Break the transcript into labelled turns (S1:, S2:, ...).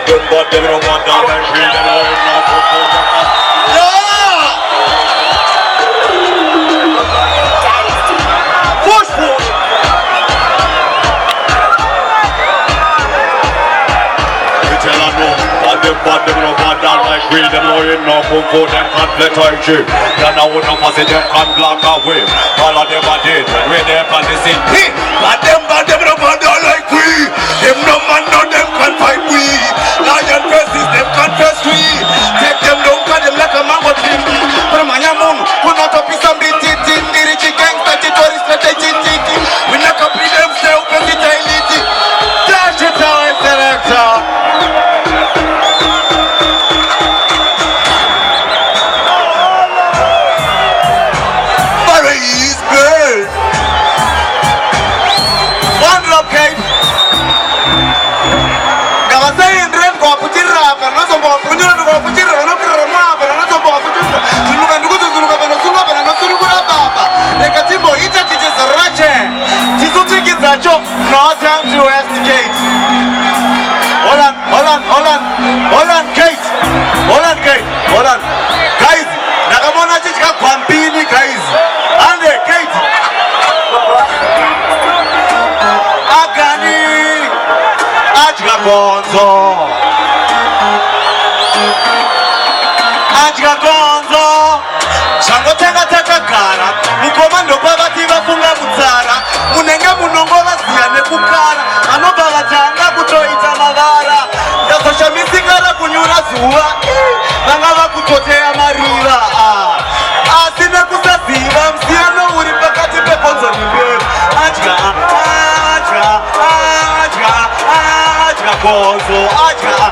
S1: but them no want down and free them all in no push for you tell her no, but them no want down like free them all in no pump for them can't play like you. Then I would not pass it, them can't block away. All of them are dead when they're on the scene. But them no want down like we. Them no man, no them can't fight we. Lion versus them can't face we. Take them down, cut them like a mango tree. From a young who not up is some bitty, the rich gangster, the tourist, strategy. We not complete themselves with the daily. Touch it out, selector. Paris, girl. One drop cake. No time to investigate. Hold on, Kate. Guys, nakamona chichika kwampini, guys. Ande, Kate. Agani. Achika gonzo. Chango tenga takakara. Mukomando pavati vafunga mutsara. Munenge munongola siyane kukara. Anoba vatanga kutoita mavara. Ndakosha misikala kunyura zuwa. Vanga vakutotea mariva. Asine kusaziva msiyano uri pakati peponzo nimbele. Achika gonzo. Achika